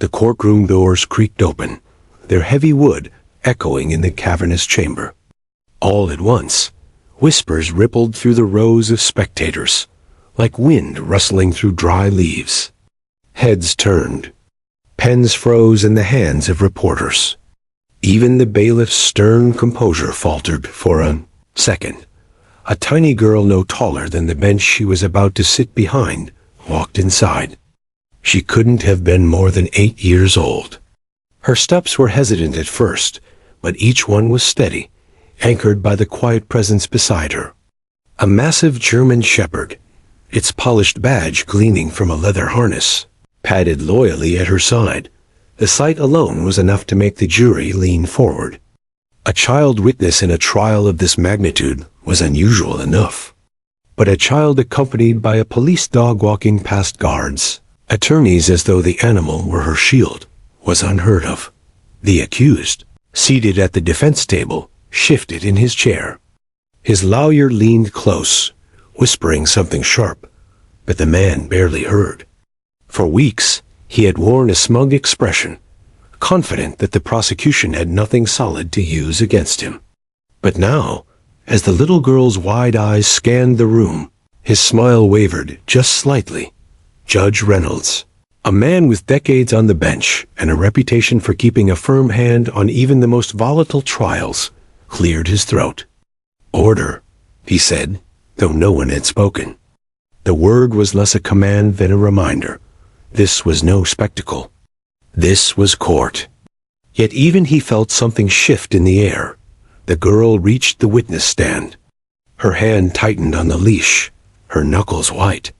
The courtroom doors creaked open, their heavy wood echoing in the cavernous chamber. All at once, whispers rippled through the rows of spectators, like wind rustling through dry leaves. Heads turned. Pens froze in the hands of reporters. Even the bailiff's stern composure faltered for a second. A tiny girl no taller than the bench she was about to sit behind walked inside. She couldn't have been more than 8 years old. Her steps were hesitant at first, but each one was steady, anchored by the quiet presence beside her. A massive German shepherd, its polished badge gleaming from a leather harness, padded loyally at her side. The sight alone was enough to make the jury lean forward. A child witness in a trial of this magnitude was unusual enough. But a child accompanied by a police dog walking past guards, attorneys as though the animal were her shield, was unheard of. The accused, seated at the defense table, shifted in his chair. His lawyer leaned close, whispering something sharp, but the man barely heard. For weeks, he had worn a smug expression, confident that the prosecution had nothing solid to use against him. But now, as the little girl's wide eyes scanned the room, his smile wavered just slightly. Judge Reynolds, a man with decades on the bench and a reputation for keeping a firm hand on even the most volatile trials, cleared his throat. "Order," he said, though no one had spoken. The word was less a command than a reminder. This was no spectacle. This was court. Yet even he felt something shift in the air. The girl reached the witness stand. Her hand tightened on the leash, her knuckles white.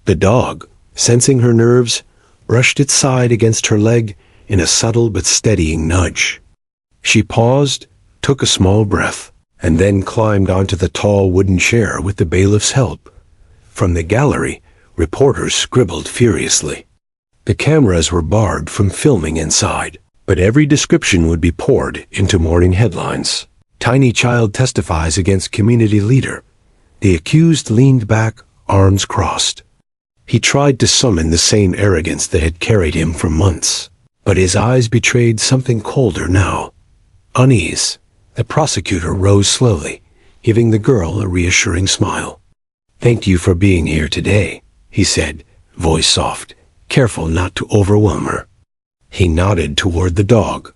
The dog, sensing her nerves, brushed its side against her leg in a subtle but steadying nudge. She paused, took a small breath, and then climbed onto the tall wooden chair with the bailiff's help. From the gallery, reporters scribbled furiously. The cameras were barred from filming inside, but every description would be poured into morning headlines. Tiny child testifies against community leader. The accused leaned back, arms crossed. He tried to summon the same arrogance that had carried him for months, but his eyes betrayed something colder now. Unease. The prosecutor rose slowly, giving the girl a reassuring smile. "Thank you for being here today," he said, voice soft, careful not to overwhelm her. He nodded toward the dog.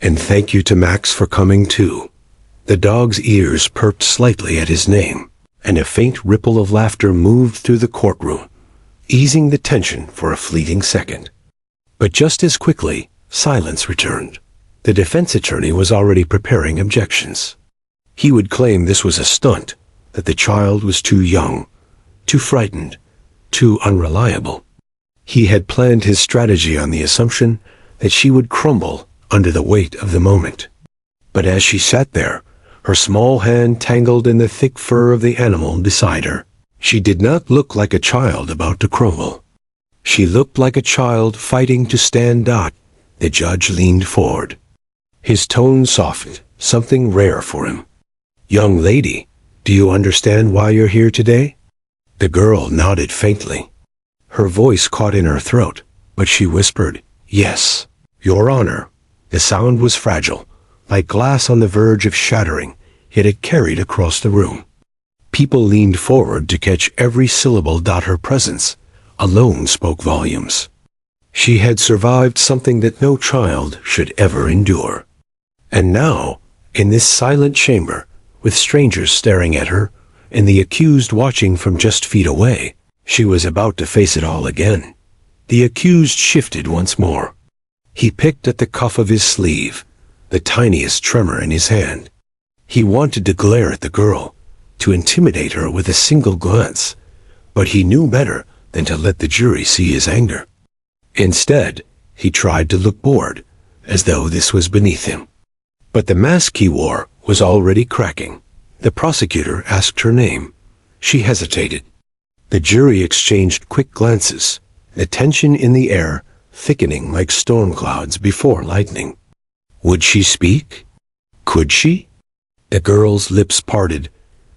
"And thank you to Max for coming too." The dog's ears perked slightly at his name, and a faint ripple of laughter moved through the courtroom, easing the tension for a fleeting second. But just as quickly, silence returned. The defense attorney was already preparing objections. He would claim this was a stunt, that the child was too young, too frightened, too unreliable. He had planned his strategy on the assumption that she would crumble under the weight of the moment. But as she sat there, her small hand tangled in the thick fur of the animal beside her, she did not look like a child about to crumble. She looked like a child fighting to stand up. The judge leaned forward. His tone softened, something rare for him. "Young lady, do you understand why you're here today?" The girl nodded faintly. Her voice caught in her throat, but she whispered, "Yes, Your Honor." The sound was fragile, like glass on the verge of shattering, yet it carried across the room. People leaned forward to catch every syllable. Her presence alone spoke volumes. She had survived something that no child should ever endure. And now, in this silent chamber, with strangers staring at her, and the accused watching from just feet away, she was about to face it all again. The accused shifted once more. He picked at the cuff of his sleeve, the tiniest tremor in his hand. He wanted to glare at the girl, to intimidate her with a single glance, but he knew better than to let the jury see his anger. Instead, he tried to look bored, as though this was beneath him. But the mask he wore was already cracking. The prosecutor asked her name. She hesitated. The jury exchanged quick glances, the tension in the air thickening like storm clouds before lightning. Would she speak? Could she? The girl's lips parted,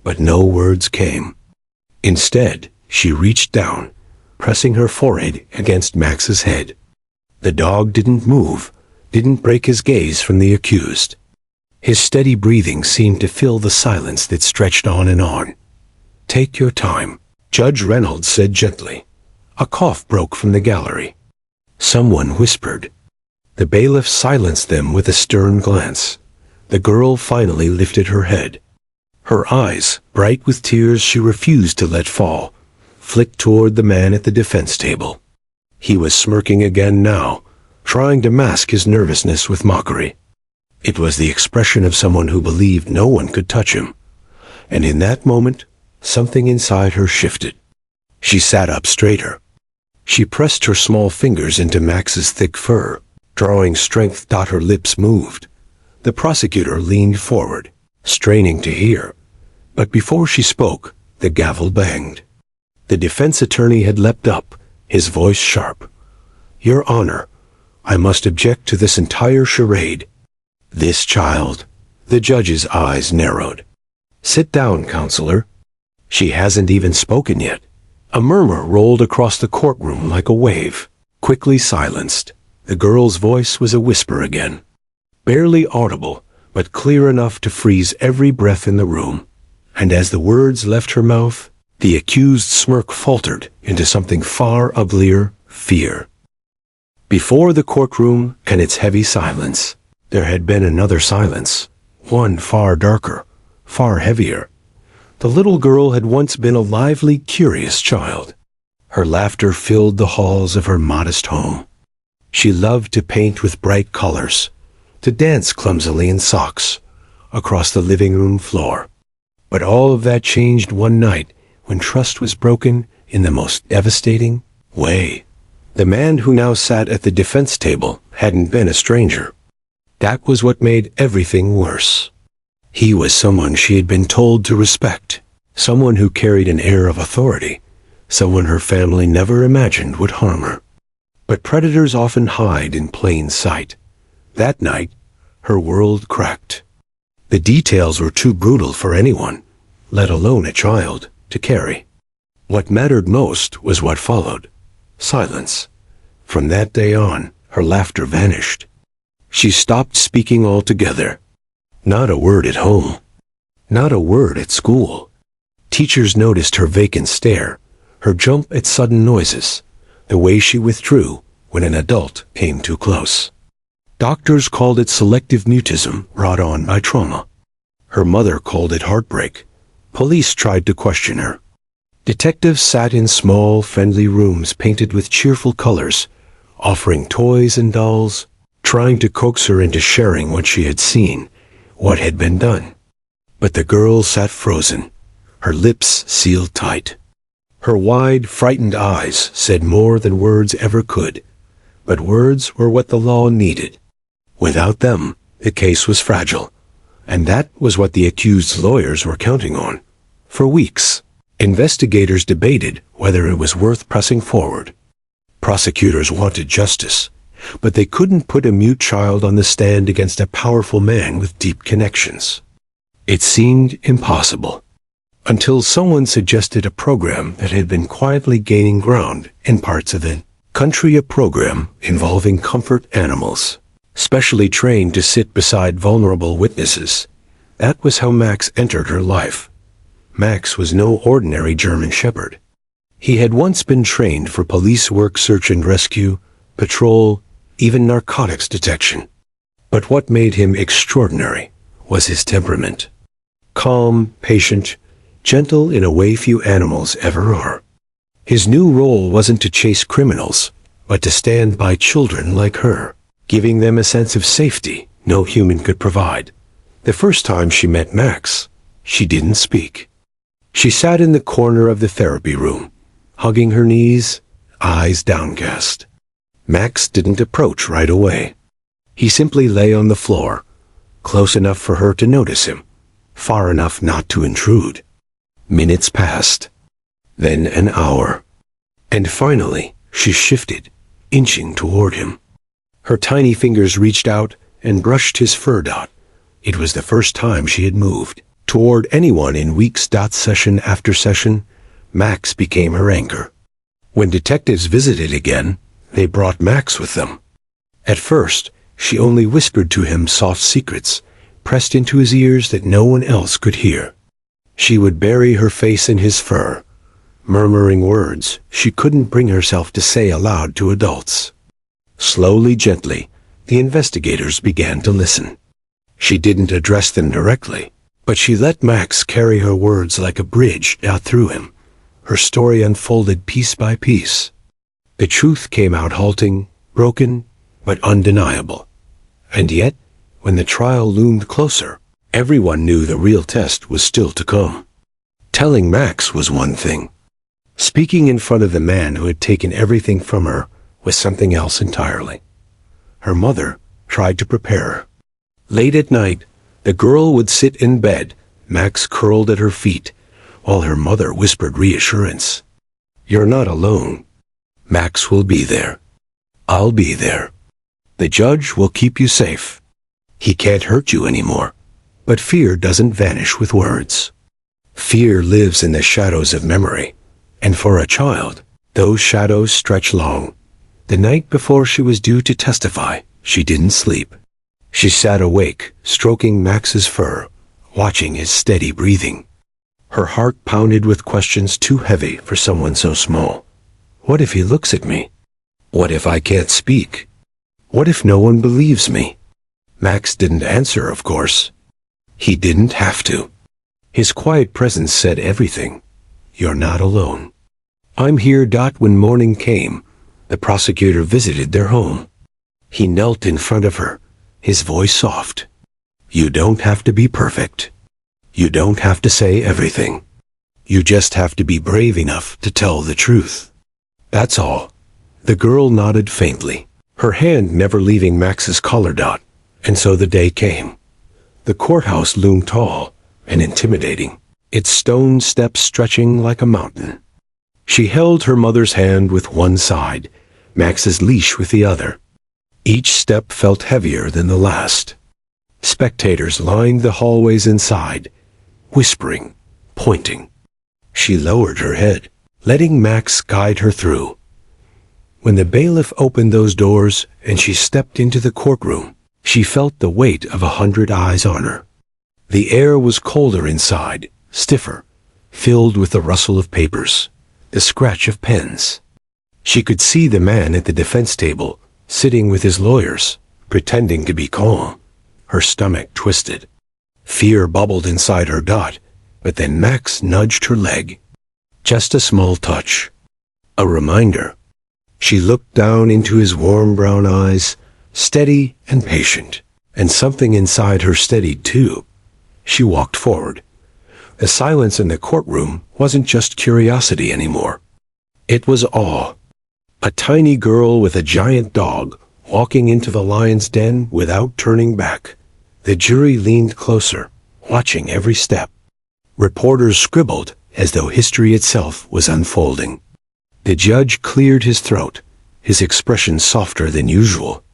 but no words came. Instead, she reached down, pressing her forehead against Max's head. The dog didn't move, didn't break his gaze from the accused. His steady breathing seemed to fill the silence that stretched on and on. "Take your time," Judge Reynolds said gently. A cough broke from the gallery. Someone whispered. The bailiff silenced them with a stern glance. The girl finally lifted her head. Her eyes, bright with tears she refused to let fall, flicked toward the man at the defense table. He was smirking again now, trying to mask his nervousness with mockery. It was the expression of someone who believed no one could touch him. And in that moment, something inside her shifted. She sat up straighter. She pressed her small fingers into Max's thick fur, drawing strength. Her lips moved. The prosecutor leaned forward, straining to hear. But before she spoke, the gavel banged. The defense attorney had leapt up, his voice sharp. "Your Honor, I must object to this entire charade. This child." The judge's eyes narrowed. "Sit down, counselor." "She hasn't even spoken yet." A murmur rolled across the courtroom like a wave, quickly silenced. The girl's voice was a whisper again. Barely audible, but clear enough to freeze every breath in the room. And as the words left her mouth, the accused smirk faltered into something far uglier: fear. Before the courtroom and its heavy silence, there had been another silence, one far darker, far heavier. The little girl had once been a lively, curious child. Her laughter filled the halls of her modest home. She loved to paint with bright colors, to dance clumsily in socks across the living room floor. But all of that changed one night when trust was broken in the most devastating way. The man who now sat at the defense table hadn't been a stranger. That was what made everything worse. He was someone she had been told to respect, someone who carried an air of authority, someone her family never imagined would harm her. But predators often hide in plain sight. That night, her world cracked. The details were too brutal for anyone, let alone a child, to carry. What mattered most was what followed: silence. From that day on, her laughter vanished. She stopped speaking altogether. Not a word at home. Not a word at school. Teachers noticed her vacant stare, her jump at sudden noises, the way she withdrew when an adult came too close. Doctors called it selective mutism brought on by trauma. Her mother called it heartbreak. Police tried to question her. Detectives sat in small, friendly rooms painted with cheerful colors, offering toys and dolls, trying to coax her into sharing what she had seen, what had been done. But the girl sat frozen, her lips sealed tight. Her wide, frightened eyes said more than words ever could, but words were what the law needed. Without them, the case was fragile, and that was what the accused's lawyers were counting on. For weeks, investigators debated whether it was worth pressing forward. Prosecutors wanted justice, but they couldn't put a mute child on the stand against a powerful man with deep connections. It seemed impossible, until someone suggested a program that had been quietly gaining ground in parts of the country, a program involving comfort animals, specially trained to sit beside vulnerable witnesses. That was how Max entered her life. Max was no ordinary German Shepherd. He had once been trained for police work, search and rescue, patrol, even narcotics detection. But what made him extraordinary was his temperament. Calm, patient, gentle in a way few animals ever are. His new role wasn't to chase criminals, but to stand by children like her, giving them a sense of safety no human could provide. The first time she met Max, she didn't speak. She sat in the corner of the therapy room, hugging her knees, eyes downcast. Max didn't approach right away. He simply lay on the floor, close enough for her to notice him, far enough not to intrude. Minutes passed, then an hour, and finally she shifted, inching toward him. Her tiny fingers reached out and brushed his fur. It was the first time she had moved toward anyone in weeks. Session after session, Max became her anchor. When detectives visited again, they brought Max with them, At first, she only whispered to him soft secrets, pressed into his ears that no one else could hear. She would bury her face in his fur, murmuring words she couldn't bring herself to say aloud to adults. Slowly, gently, the investigators began to listen. She didn't address them directly, but she let Max carry her words like a bridge out through him. Her story unfolded piece by piece. The truth came out halting, broken, but undeniable. And yet, when the trial loomed closer, everyone knew the real test was still to come. Telling Max was one thing. Speaking in front of the man who had taken everything from her was something else entirely. Her mother tried to prepare her. Late at night, the girl would sit in bed, Max curled at her feet, while her mother whispered reassurance. "You're not alone. Max will be there. I'll be there. The judge will keep you safe. He can't hurt you anymore." But fear doesn't vanish with words. Fear lives in the shadows of memory. And for a child, those shadows stretch long. The night before she was due to testify, she didn't sleep. She sat awake, stroking Max's fur, watching his steady breathing. Her heart pounded with questions too heavy for someone so small. What if he looks at me? What if I can't speak? What if no one believes me? Max didn't answer, of course. He didn't have to. His quiet presence said everything. "You're not alone." "I'm here." When morning came, the prosecutor visited their home. He knelt in front of her, his voice soft. "You don't have to be perfect. You don't have to say everything. You just have to be brave enough to tell the truth. That's all." The girl nodded faintly, her hand never leaving Max's collar. And so the day came. The courthouse loomed tall and intimidating, its stone steps stretching like a mountain. She held her mother's hand with one side, Max's leash with the other. Each step felt heavier than the last. Spectators lined the hallways inside, whispering, pointing. She lowered her head, letting Max guide her through. When the bailiff opened those doors and she stepped into the courtroom, she felt the weight of 100 eyes on her. The air was colder inside, stiffer, filled with the rustle of papers, the scratch of pens. She could see the man at the defense table, sitting with his lawyers, pretending to be calm. Her stomach twisted. Fear bubbled inside her. But then Max nudged her leg. Just a small touch. A reminder. She looked down into his warm brown eyes, steady and patient, and something inside her steadied too. She walked forward. The silence in the courtroom wasn't just curiosity anymore. It was awe. A tiny girl with a giant dog walking into the lion's den without turning back. The jury leaned closer, watching every step. Reporters scribbled as though history itself was unfolding. The judge cleared his throat, his expression softer than usual.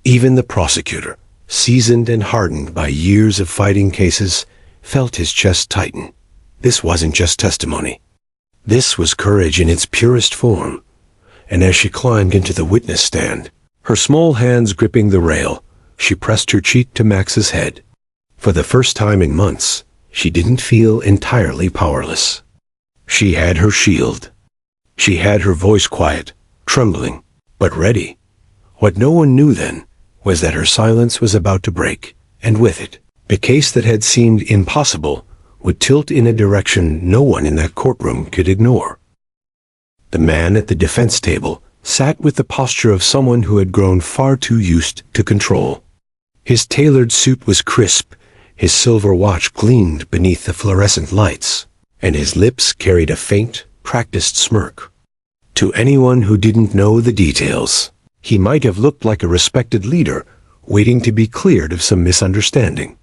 Even the prosecutor, seasoned and hardened by years of fighting cases, felt his chest tighten. This wasn't just testimony. This was courage in its purest form. And as she climbed into the witness stand, her small hands gripping the rail, she pressed her cheek to Max's head. For the first time in months, she didn't feel entirely powerless. She had her shield. She had her voice quiet, trembling, but ready. What no one knew then was that her silence was about to break, and with it, the case that had seemed impossible would tilt in a direction no one in that courtroom could ignore. The man at the defense table sat with the posture of someone who had grown far too used to control. His tailored suit was crisp, his silver watch gleamed beneath the fluorescent lights, and his lips carried a faint, practiced smirk. To anyone who didn't know the details, he might have looked like a respected leader waiting to be cleared of some misunderstanding.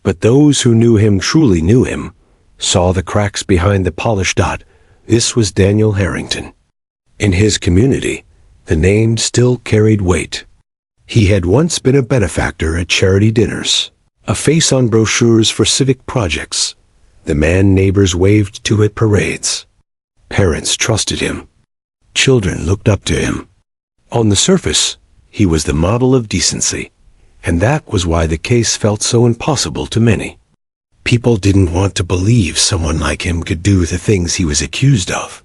But those who knew him truly knew him, saw the cracks behind the polished dot. This was Daniel Harrington. In his community, the name still carried weight. He had once been a benefactor at charity dinners, a face on brochures for civic projects, the man neighbors waved to at parades. Parents trusted him. Children looked up to him. On the surface, He was the model of decency, and that was why the case felt so impossible to many. People didn't want to believe someone like him could do the things he was accused of.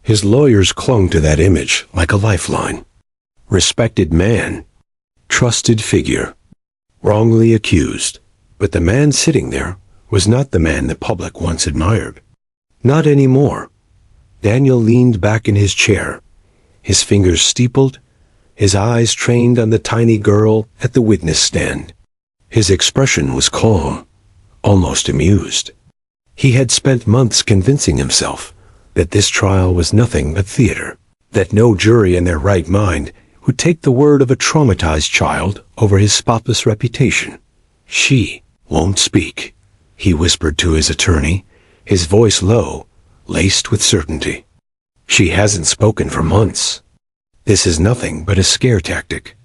His lawyers clung to that image like a lifeline. Respected man, trusted figure, wrongly accused. But the man sitting there was not the man the public once admired. Not anymore. Daniel leaned back in his chair, his fingers steepled, his eyes trained on the tiny girl at the witness stand. His expression was calm, almost amused. He had spent months convincing himself that this trial was nothing but theater, that no jury in their right mind would take the word of a traumatized child over his spotless reputation. "She won't speak," he whispered to his attorney, his voice low, laced with certainty. "She hasn't spoken for months. This is nothing but a scare tactic."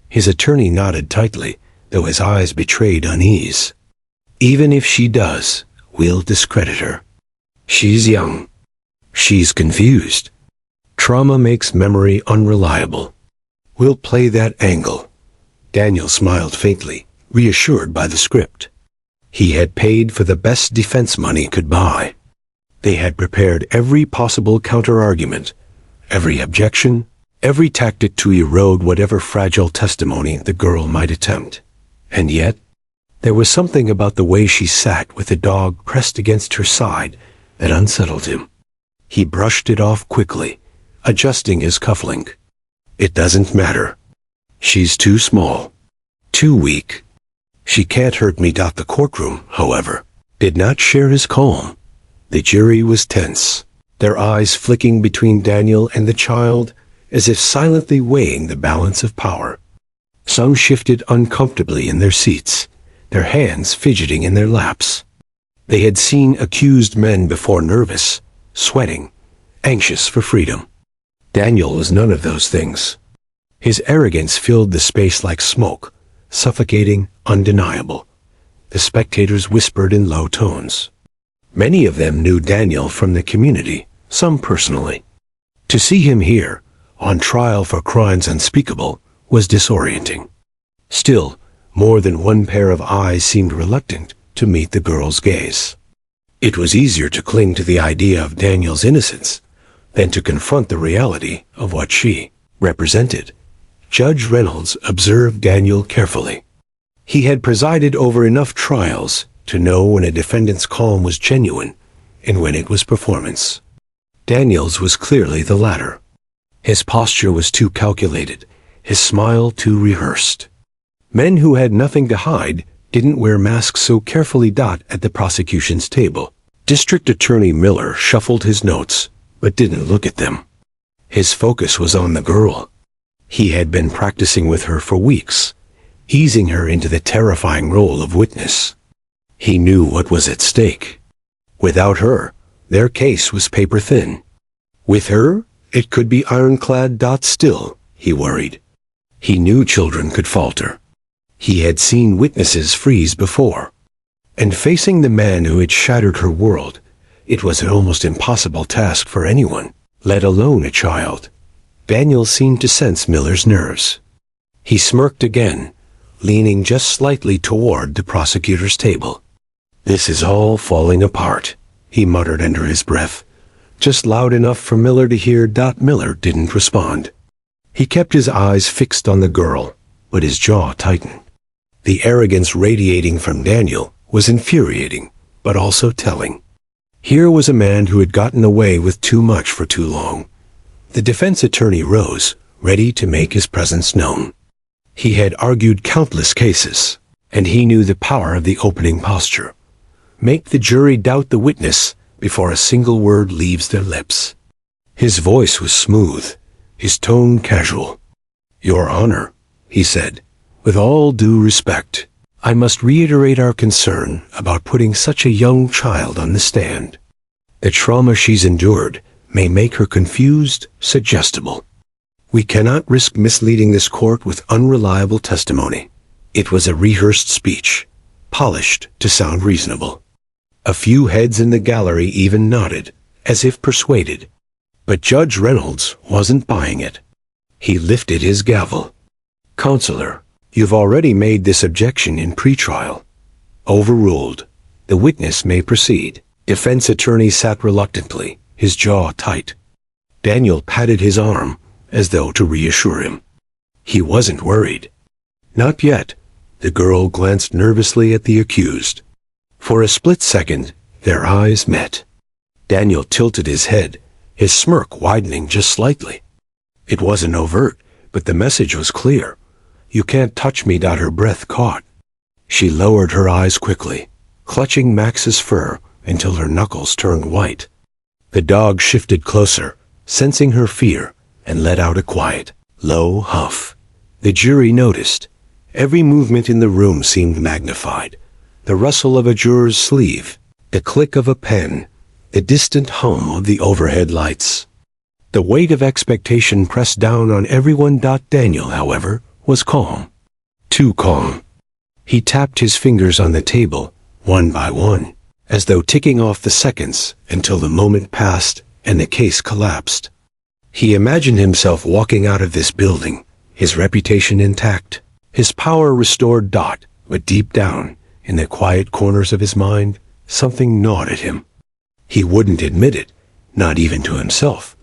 His attorney nodded tightly, though his eyes betrayed unease. "Even if she does, we'll discredit her. She's young. She's confused. Trauma makes memory unreliable. We'll play that angle." Daniel smiled faintly, reassured by the script. He had paid for the best defense money could buy. They had prepared every possible counter-argument, every objection, every tactic to erode whatever fragile testimony the girl might attempt. And yet, there was something about the way she sat with the dog pressed against her side that unsettled him. He brushed it off quickly, adjusting his cufflink. "It doesn't matter. She's too small, too weak. She can't hurt me." The courtroom, however, did not share his calm. The jury was tense, their eyes flicking between Daniel and the child, as if silently weighing the balance of power. Some shifted uncomfortably in their seats, their hands fidgeting in their laps. They had seen accused men before, nervous, sweating, anxious for freedom. Daniel was none of those things. His arrogance filled the space like smoke, suffocating, undeniable. The spectators whispered in low tones. Many of them knew Daniel from the community, some personally. To see him here, on trial for crimes unspeakable, was disorienting. Still, more than one pair of eyes seemed reluctant to meet the girl's gaze. It was easier to cling to the idea of Daniel's innocence than to confront the reality of what she represented. Judge Reynolds observed Daniel carefully. He had presided over enough trials to know when a defendant's calm was genuine and when it was performance. Daniel's was clearly the latter. His posture was too calculated, his smile too rehearsed. Men who had nothing to hide didn't wear masks so carefully at the prosecution's table. District Attorney Miller shuffled his notes, but didn't look at them. His focus was on the girl. He had been practicing with her for weeks, easing her into the terrifying role of witness. He knew what was at stake. Without her, their case was paper thin. With her, it could be ironclad. Still, he worried. He knew children could falter. He had seen witnesses freeze before. And facing the man who had shattered her world, it was an almost impossible task for anyone, let alone a child. Daniel seemed to sense Miller's nerves. He smirked again, leaning just slightly toward the prosecutor's table. "This is all falling apart," he muttered under his breath, just loud enough for Miller to hear. Miller didn't respond. He kept his eyes fixed on the girl, but his jaw tightened. The arrogance radiating from Daniel was infuriating, but also telling. Here was a man who had gotten away with too much for too long. The defense attorney rose, ready to make his presence known. He had argued countless cases, and he knew the power of the opening posture. Make the jury doubt the witness before a single word leaves their lips. His voice was smooth, his tone casual. "Your Honor," he said, "with all due respect, I must reiterate our concern about putting such a young child on the stand. The trauma she's endured may make her confused, suggestible. We cannot risk misleading this court with unreliable testimony." It was a rehearsed speech, polished to sound reasonable. A few heads in the gallery even nodded, as if persuaded. But Judge Reynolds wasn't buying it. He lifted his gavel. Counselor, you've already made this objection in pretrial. Overruled. The witness may proceed. Defense attorney sat reluctantly, his jaw tight. Daniel patted his arm, as though to reassure him. He wasn't worried. Not yet. The girl glanced nervously at the accused. For a split second, their eyes met. Daniel tilted his head, his smirk widening just slightly. It wasn't overt, but the message was clear. "You can't touch me." Her breath caught. She lowered her eyes quickly, clutching Max's fur until her knuckles turned white. The dog shifted closer, sensing her fear, and let out a quiet, low huff. The jury noticed. Every movement in the room seemed magnified. The rustle of a juror's sleeve, the click of a pen, the distant hum of the overhead lights. The weight of expectation pressed down on everyone. Daniel, however, was calm. Too calm. He tapped his fingers on the table, one by one, as though ticking off the seconds until the moment passed and the case collapsed. He imagined himself walking out of this building, his reputation intact, his power restored. But deep down, in the quiet corners of his mind, something gnawed at him. He wouldn't admit it, not even to himself,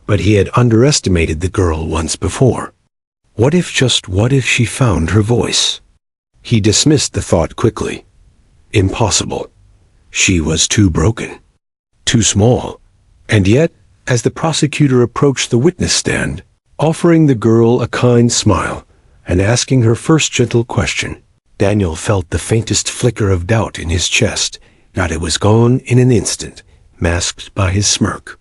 but he had underestimated the girl once before. What if, just what if, she found her voice? He dismissed the thought quickly. Impossible. She was too broken, too small. And yet, as the prosecutor approached the witness stand, offering the girl a kind smile and asking her first gentle question, Daniel felt the faintest flicker of doubt in his chest. It was gone in an instant, masked by his smirk.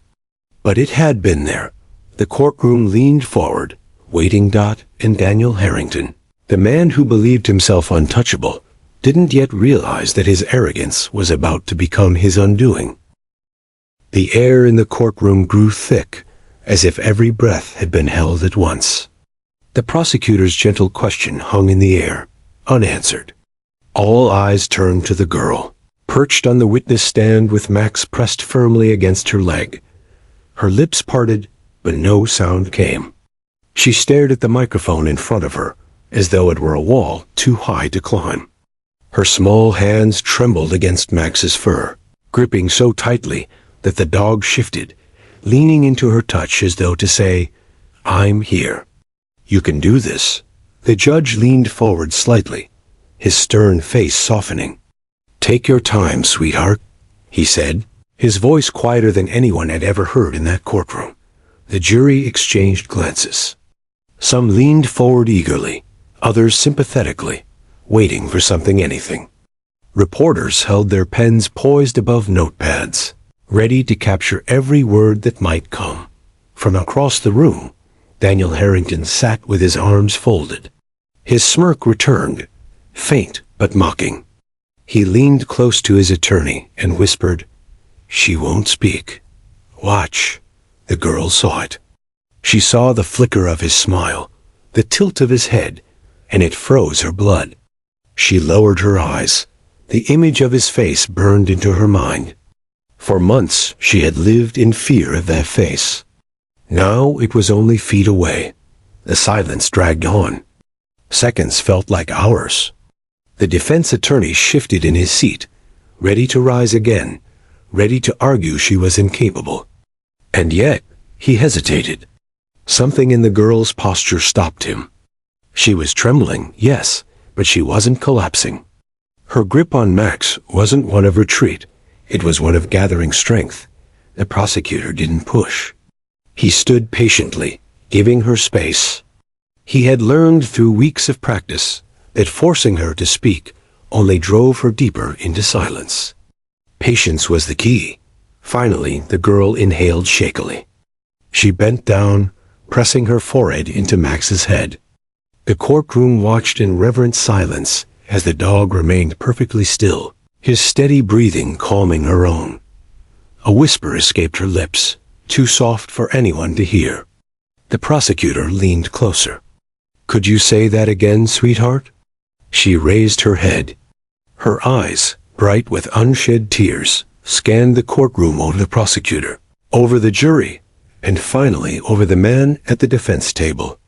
But it had been there. The courtroom leaned forward, waiting. And Daniel Harrington, the man who believed himself untouchable, didn't yet realize that his arrogance was about to become his undoing. The air in the courtroom grew thick, as if every breath had been held at once. The prosecutor's gentle question hung in the air, unanswered. All eyes turned to the girl, perched on the witness stand with Max pressed firmly against her leg. Her lips parted, but no sound came. She stared at the microphone in front of her, as though it were a wall too high to climb. Her small hands trembled against Max's fur, gripping so tightly that the dog shifted, leaning into her touch as though to say, "I'm here. You can do this." The judge leaned forward slightly, his stern face softening. "Take your time, sweetheart," he said, his voice quieter than anyone had ever heard in that courtroom. The jury exchanged glances. Some leaned forward eagerly, others sympathetically, waiting for something, anything. Reporters held their pens poised above notepads, ready to capture every word that might come. From across the room, Daniel Harrington sat with his arms folded. His smirk returned, faint but mocking. He leaned close to his attorney and whispered, "She won't speak. Watch." The girl saw it. She saw the flicker of his smile, the tilt of his head, and it froze her blood. She lowered her eyes. The image of his face burned into her mind. For months she had lived in fear of that face. Now it was only feet away. The silence dragged on. Seconds felt like hours. The defense attorney shifted in his seat, ready to rise again, ready to argue she was incapable. And yet, he hesitated. Something in the girl's posture stopped him. She was trembling, yes, but she wasn't collapsing. Her grip on Max wasn't one of retreat. It was one of gathering strength. The prosecutor didn't push. He stood patiently, giving her space. He had learned through weeks of practice that forcing her to speak only drove her deeper into silence. Patience was the key. Finally, the girl inhaled shakily. She bent down, pressing her forehead into Max's head. The courtroom watched in reverent silence as the dog remained perfectly still, his steady breathing calming her own. A whisper escaped her lips, too soft for anyone to hear. The prosecutor leaned closer. "Could you say that again, sweetheart?" She raised her head. Her eyes, bright with unshed tears, scanned the courtroom over the prosecutor, over the jury, and finally over the man at the defense table.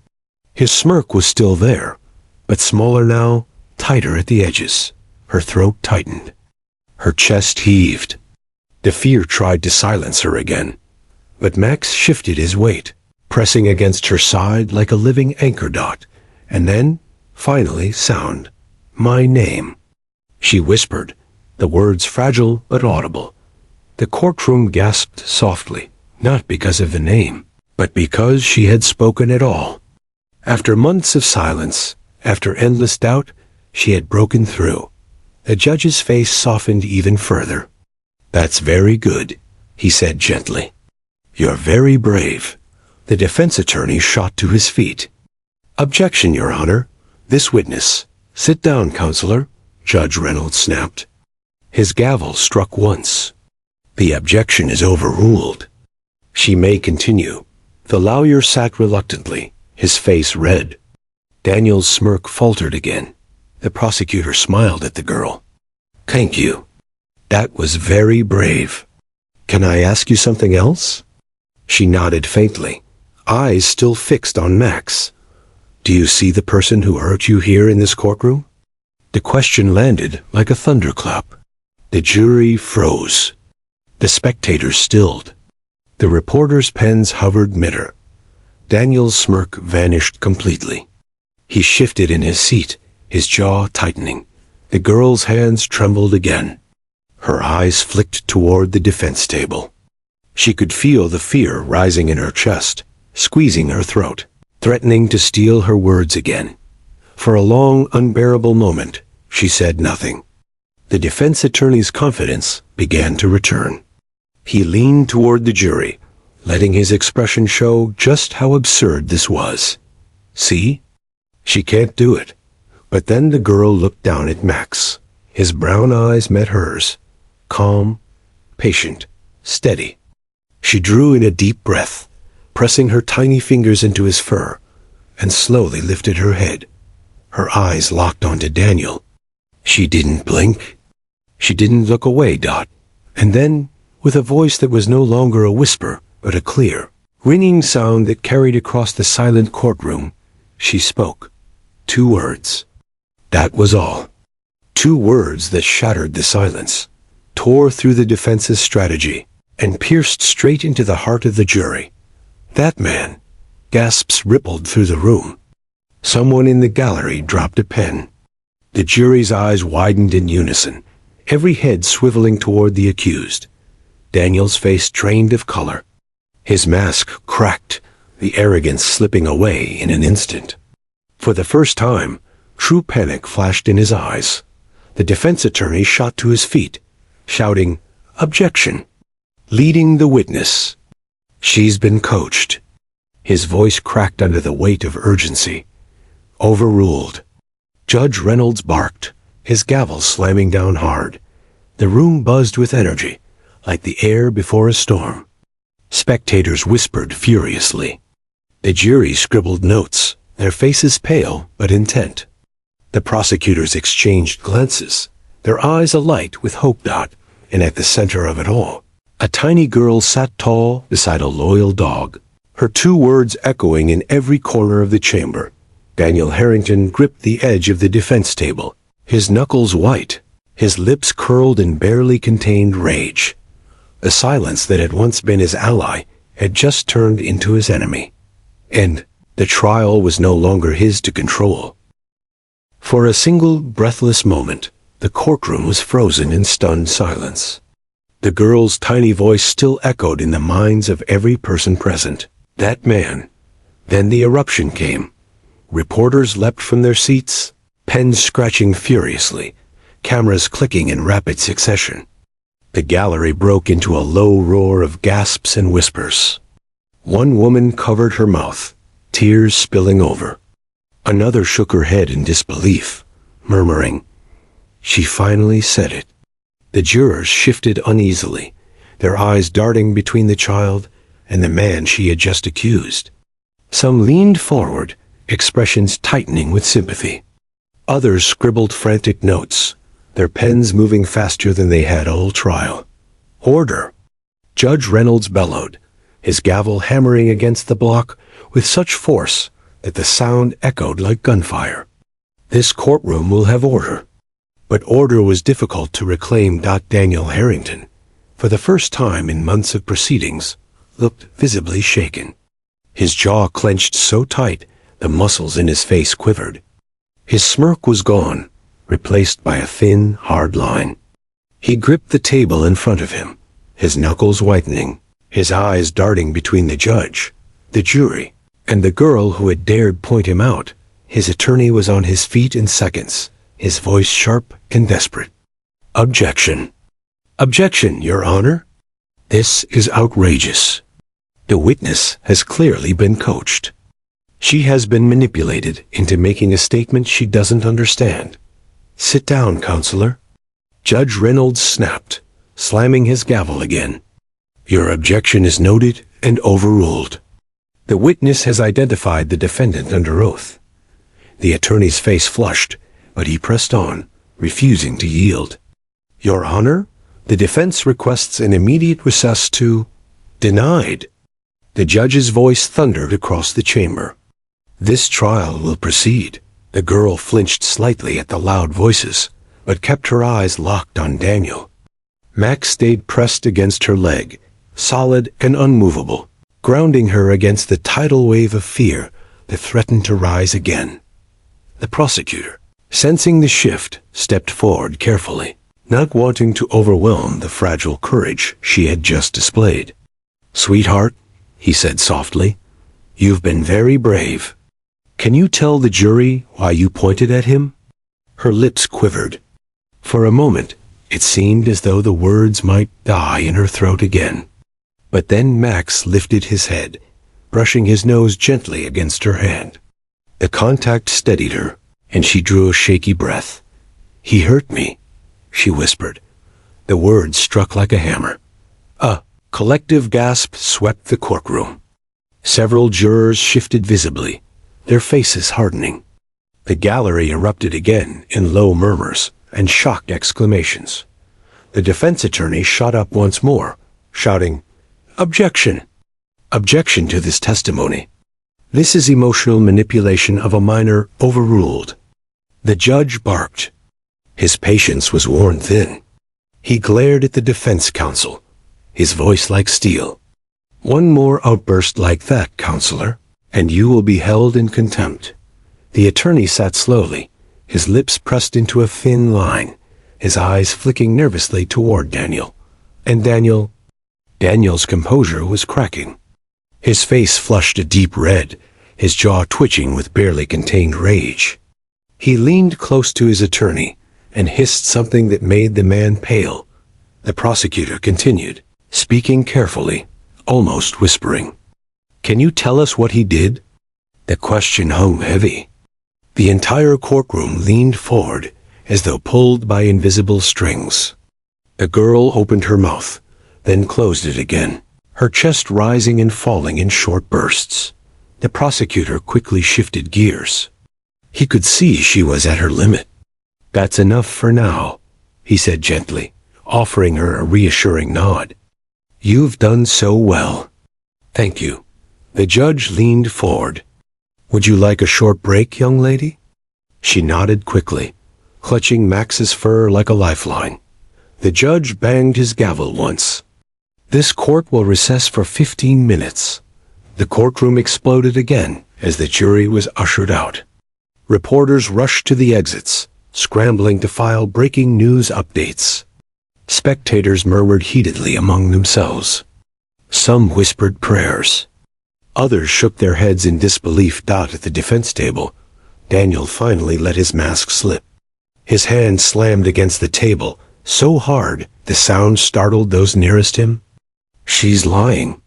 His smirk was still there, but smaller now, tighter at the edges. Her throat tightened. Her chest heaved. The fear tried to silence her again, but Max shifted his weight, pressing against her side like a living anchor dot, and then, finally, sound. My name. She whispered, the words fragile but audible. The courtroom gasped softly, not because of the name, but because she had spoken at all. After months of silence, after endless doubt, she had broken through. The judge's face softened even further. That's very good, he said gently. You're very brave. The defense attorney shot to his feet. Objection, Your Honor. This witness. Sit down, Counselor, Judge Reynolds snapped. His gavel struck once. The objection is overruled. She may continue. The lawyer sat reluctantly, his face red. Daniel's smirk faltered again. The prosecutor smiled at the girl. Thank you. That was very brave. Can I ask you something else? She nodded faintly, eyes still fixed on Max. Do you see the person who hurt you here in this courtroom? The question landed like a thunderclap. The jury froze. The spectators stilled. The reporters' pens hovered mid-air. Daniel's smirk vanished completely. He shifted in his seat, his jaw tightening. The girl's hands trembled again. Her eyes flicked toward the defense table. She could feel the fear rising in her chest, squeezing her throat, threatening to steal her words again. For a long, unbearable moment, she said nothing. The defense attorney's confidence began to return. He leaned toward the jury, letting his expression show just how absurd this was. See? She can't do it. But then the girl looked down at Max. His brown eyes met hers. Calm, patient, steady. She drew in a deep breath, pressing her tiny fingers into his fur, and slowly lifted her head. Her eyes locked onto Daniel. She didn't blink. She didn't look away, Dot. And then, with a voice that was no longer a whisper, but a clear, ringing sound that carried across the silent courtroom, she spoke. 2 words. That was all. 2 words that shattered the silence, tore through the defense's strategy, and pierced straight into the heart of the jury. That man. Gasps rippled through the room. Someone in the gallery dropped a pen. The jury's eyes widened in unison, every head swiveling toward the accused. Daniel's face drained of color. His mask cracked, the arrogance slipping away in an instant. For the first time, true panic flashed in his eyes. The defense attorney shot to his feet, shouting, "Objection!" Leading the witness. She's been coached. His voice cracked under the weight of urgency. Overruled. Judge Reynolds barked, his gavel slamming down hard. The room buzzed with energy, like the air before a storm. Spectators whispered furiously. The jury scribbled notes, their faces pale but intent. The prosecutors exchanged glances, their eyes alight with hope. And at the center of it all, a tiny girl sat tall beside a loyal dog, her 2 words echoing in every corner of the chamber. Daniel Harrington gripped the edge of the defense table, his knuckles white, his lips curled in barely contained rage. The silence that had once been his ally had just turned into his enemy. And the trial was no longer his to control. For a single breathless moment, the courtroom was frozen in stunned silence. The girl's tiny voice still echoed in the minds of every person present. That man. Then the eruption came. Reporters leapt from their seats, pens scratching furiously, cameras clicking in rapid succession. The gallery broke into a low roar of gasps and whispers. One woman covered her mouth, tears spilling over. Another shook her head in disbelief, murmuring, "She finally said it." The jurors shifted uneasily, their eyes darting between the child and the man she had just accused. Some leaned forward, expressions tightening with sympathy. Others scribbled frantic notes, their pens moving faster than they had all trial. "Order!" Judge Reynolds bellowed, his gavel hammering against the block with such force that the sound echoed like gunfire. This courtroom will have order. But order was difficult to reclaim. Daniel Harrington, for the first time in months of proceedings, looked visibly shaken. His jaw clenched so tight the muscles in his face quivered. His smirk was gone, replaced by a thin, hard line. He gripped the table in front of him, his knuckles whitening, his eyes darting between the judge, the jury, and the girl who had dared point him out. His attorney was on his feet in seconds, his voice sharp and desperate. "Objection. Objection, Your Honor. This is outrageous. The witness has clearly been coached. She has been manipulated into making a statement she doesn't understand. Sit down, counselor." Judge Reynolds snapped, slamming his gavel again. "Your objection is noted and overruled. The witness has identified the defendant under oath." The attorney's face flushed, but he pressed on, refusing to yield. "Your Honor, the defense requests an immediate recess to—" "Denied." The judge's voice thundered across the chamber. "This trial will proceed." The girl flinched slightly at the loud voices, but kept her eyes locked on Daniel. Max stayed pressed against her leg, solid and unmovable, grounding her against the tidal wave of fear that threatened to rise again. The prosecutor, sensing the shift, stepped forward carefully, not wanting to overwhelm the fragile courage she had just displayed. "Sweetheart," he said softly, "you've been very brave. Can you tell the jury why you pointed at him?" Her lips quivered. For a moment, it seemed as though the words might die in her throat again. But then Max lifted his head, brushing his nose gently against her hand. The contact steadied her, and she drew a shaky breath. "He hurt me," she whispered. The words struck like a hammer. A collective gasp swept the courtroom. Several jurors shifted visibly, their faces hardening. The gallery erupted again in low murmurs and shocked exclamations. The defense attorney shot up once more, shouting, "Objection! Objection to this testimony. This is emotional manipulation of a minor overruled." The judge barked. His patience was worn thin. He glared at the defense counsel, his voice like steel. "One more outburst like that, counselor, and you will be held in contempt." The attorney sat slowly, his lips pressed into a thin line, his eyes flicking nervously toward Daniel. And Daniel's composure was cracking. His face flushed a deep red, his jaw twitching with barely contained rage. He leaned close to his attorney and hissed something that made the man pale. The prosecutor continued, speaking carefully, almost whispering. "Can you tell us what he did?" The question hung heavy. The entire courtroom leaned forward, as though pulled by invisible strings. The girl opened her mouth, then closed it again, her chest rising and falling in short bursts. The prosecutor quickly shifted gears. He could see she was at her limit. "That's enough for now," he said gently, offering her a reassuring nod. "You've done so well." "Thank you." The judge leaned forward. "Would you like a short break, young lady?" She nodded quickly, clutching Max's fur like a lifeline. The judge banged his gavel once. "This court will recess for 15 minutes. The courtroom exploded again as the jury was ushered out. Reporters rushed to the exits, scrambling to file breaking news updates. Spectators murmured heatedly among themselves. Some whispered prayers. Others shook their heads in disbelief. At the defense table, Daniel finally let his mask slip. His hand slammed against the table, so hard the sound startled those nearest him. "She's lying,"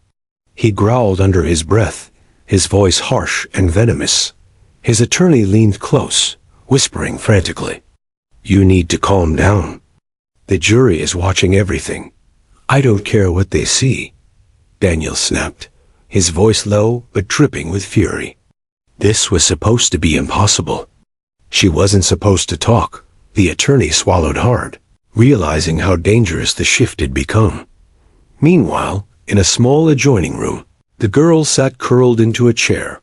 he growled under his breath, his voice harsh and venomous. His attorney leaned close, whispering frantically, "You need to calm down. The jury is watching everything. I don't care what they see," Daniel snapped, his voice low but dripping with fury. This was supposed to be impossible. She wasn't supposed to talk. The attorney swallowed hard, realizing how dangerous the shift had become. Meanwhile, in a small adjoining room, the girl sat curled into a chair,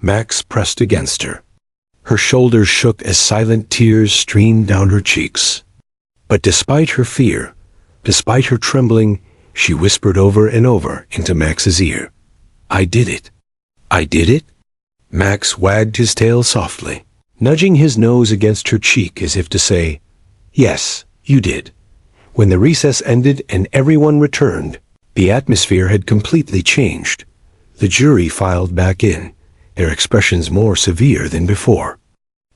Max pressed against her. Her shoulders shook as silent tears streamed down her cheeks. But despite her fear, despite her trembling, she whispered over and over into Max's ear. "I did it. I did it?" Max wagged his tail softly, nudging his nose against her cheek as if to say, "Yes, you did." When the recess ended and everyone returned, the atmosphere had completely changed. The jury filed back in, their expressions more severe than before.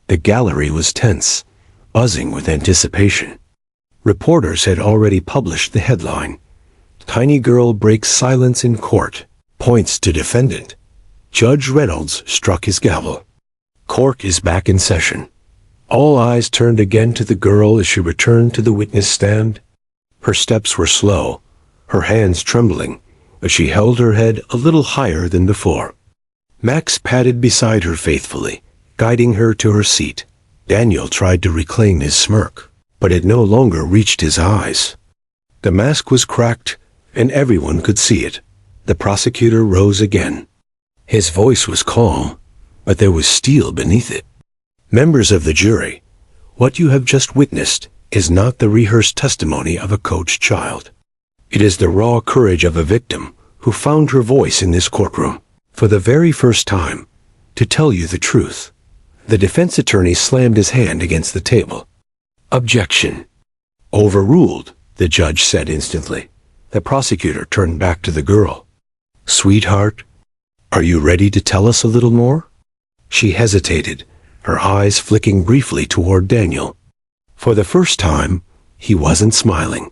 The gallery was tense, buzzing with anticipation. Reporters had already published the headline. Tiny girl breaks silence in court, points to defendant. Judge Reynolds struck his gavel. Court is back in session. All eyes turned again to the girl as she returned to the witness stand. Her steps were slow, her hands trembling, but she held her head a little higher than before. Max padded beside her faithfully, guiding her to her seat. Daniel tried to reclaim his smirk, but it no longer reached his eyes. The mask was cracked, and everyone could see it. The prosecutor rose again. His voice was calm, but there was steel beneath it. "Members of the jury, what you have just witnessed is not the rehearsed testimony of a coached child. It is the raw courage of a victim who found her voice in this courtroom, for the very first time, to tell you the truth." The defense attorney slammed his hand against the table. "Objection." "Overruled," the judge said instantly. The prosecutor turned back to the girl. "Sweetheart, are you ready to tell us a little more?" She hesitated, her eyes flicking briefly toward Daniel. For the first time, he wasn't smiling.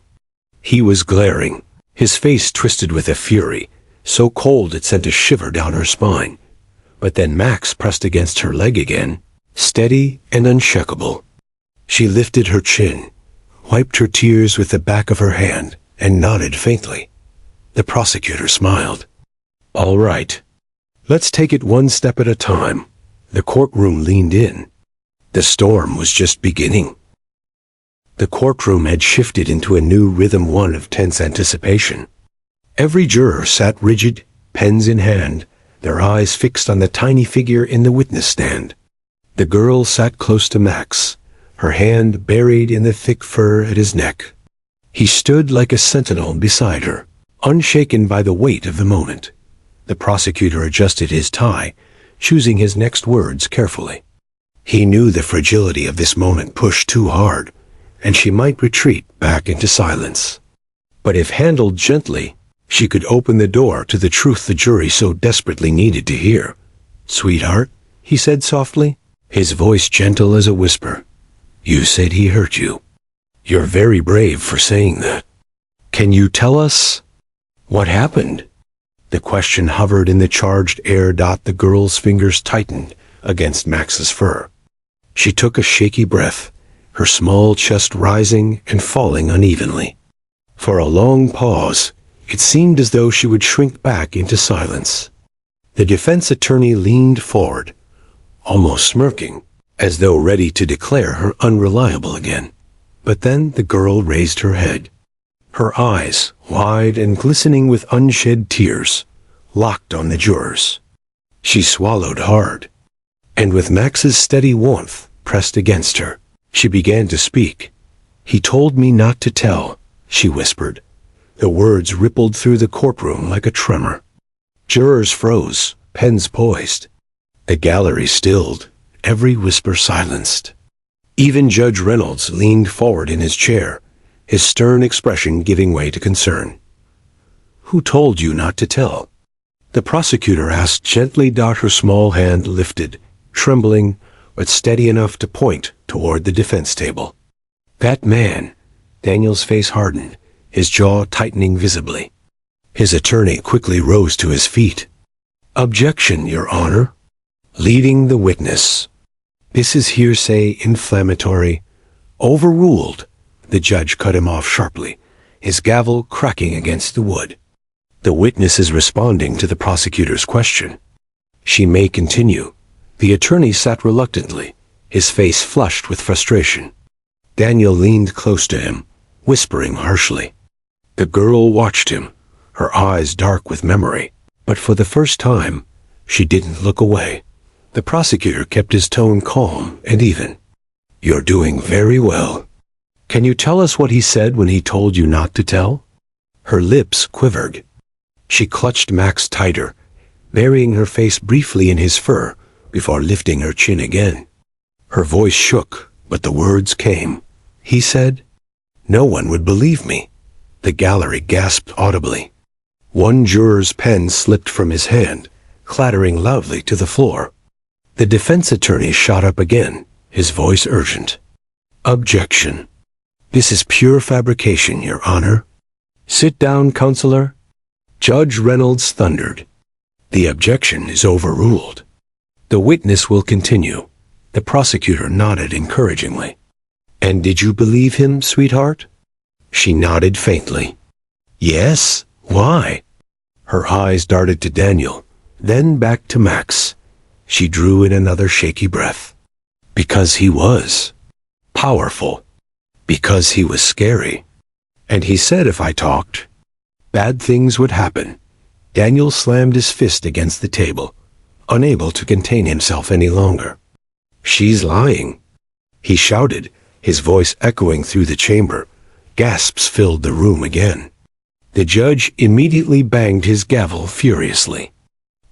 He was glaring, his face twisted with a fury, so cold it sent a shiver down her spine. But then Max pressed against her leg again, steady and unshakable. She lifted her chin, wiped her tears with the back of her hand, and nodded faintly. The prosecutor smiled. "All right. Let's take it one step at a time." The courtroom leaned in. The storm was just beginning. The courtroom had shifted into a new rhythm, one of tense anticipation. Every juror sat rigid, pens in hand, their eyes fixed on the tiny figure in the witness stand. The girl sat close to Max, her hand buried in the thick fur at his neck. He stood like a sentinel beside her, unshaken by the weight of the moment. The prosecutor adjusted his tie, choosing his next words carefully. He knew the fragility of this moment pushed too hard, and she might retreat back into silence. But if handled gently, she could open the door to the truth the jury so desperately needed to hear. "Sweetheart," he said softly, his voice gentle as a whisper. "You said he hurt you. You're very brave for saying that. Can you tell us what happened?" The question hovered in the charged air. The girl's fingers tightened against Max's fur. She took a shaky breath, her small chest rising and falling unevenly. For a long pause, it seemed as though she would shrink back into silence. The defense attorney leaned forward, almost smirking, as though ready to declare her unreliable again. But then the girl raised her head. Her eyes, wide and glistening with unshed tears, locked on the jurors. She swallowed hard, and with Max's steady warmth pressed against her, she began to speak. "He told me not to tell," she whispered. The words rippled through the courtroom like a tremor. Jurors froze, pens poised. The gallery stilled, every whisper silenced. Even Judge Reynolds leaned forward in his chair, his stern expression giving way to concern. "Who told you not to tell?" The prosecutor asked gently. Her small hand lifted, trembling, but steady enough to point toward the defense table. "That man." Daniel's face hardened, his jaw tightening visibly. His attorney quickly rose to his feet. "Objection, Your Honor." Leading the witness. "This is hearsay, inflammatory." "Overruled." The judge cut him off sharply, his gavel cracking against the wood. The witness is responding to the prosecutor's question. She may continue. The attorney sat reluctantly, his face flushed with frustration. Daniel leaned close to him, whispering harshly. The girl watched him, her eyes dark with memory, but for the first time, she didn't look away. The prosecutor kept his tone calm and even. "You're doing very well. Can you tell us what he said when he told you not to tell?" Her lips quivered. She clutched Max tighter, burying her face briefly in his fur before lifting her chin again. Her voice shook, but the words came. He said, "No one would believe me." The gallery gasped audibly. One juror's pen slipped from his hand, clattering loudly to the floor. The defense attorney shot up again, his voice urgent. "Objection. This is pure fabrication, Your Honor." "Sit down, Counselor." Judge Reynolds thundered. "The objection is overruled. The witness will continue." The prosecutor nodded encouragingly. "And did you believe him, sweetheart?" She nodded faintly. "Yes, why?" Her eyes darted to Daniel, then back to Max. She drew in another shaky breath. "Because he was powerful. Because he was scary. And he said if I talked, bad things would happen." Daniel slammed his fist against the table, unable to contain himself any longer. "She's lying," he shouted, his voice echoing through the chamber. Gasps filled the room again. The judge immediately banged his gavel furiously.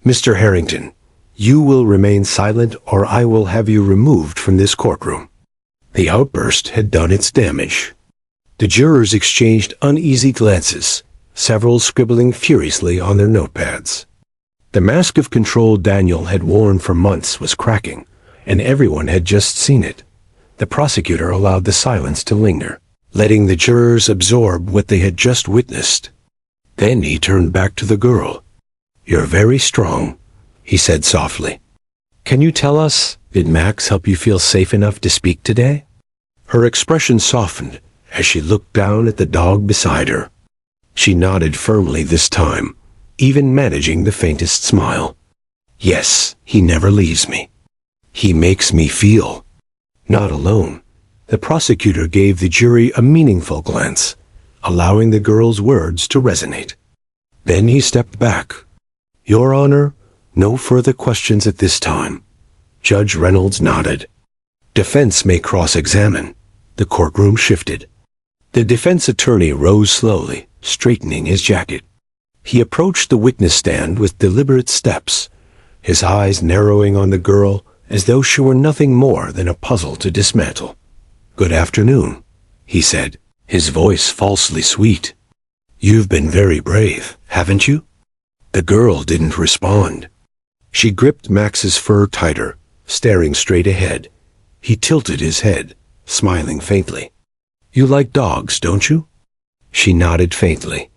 "Mr. Harrington, you will remain silent or I will have you removed from this courtroom." The outburst had done its damage. The jurors exchanged uneasy glances, several scribbling furiously on their notepads. The mask of control Daniel had worn for months was cracking, and everyone had just seen it. The prosecutor allowed the silence to linger, letting the jurors absorb what they had just witnessed. Then he turned back to the girl. "You're very strong," he said softly. "Can you tell us, did Max help you feel safe enough to speak today?" Her expression softened as she looked down at the dog beside her. She nodded firmly this time, even managing the faintest smile. "Yes, he never leaves me. He makes me feel not alone." The prosecutor gave the jury a meaningful glance, allowing the girl's words to resonate. Then he stepped back. "Your Honor, no further questions at this time." Judge Reynolds nodded. "Defense may cross-examine." The courtroom shifted. The defense attorney rose slowly, straightening his jacket. He approached the witness stand with deliberate steps, his eyes narrowing on the girl as though she were nothing more than a puzzle to dismantle. "Good afternoon," he said, his voice falsely sweet. "You've been very brave, haven't you?" The girl didn't respond. She gripped Max's fur tighter, staring straight ahead. He tilted his head, smiling faintly. "You like dogs, don't you?" She nodded faintly.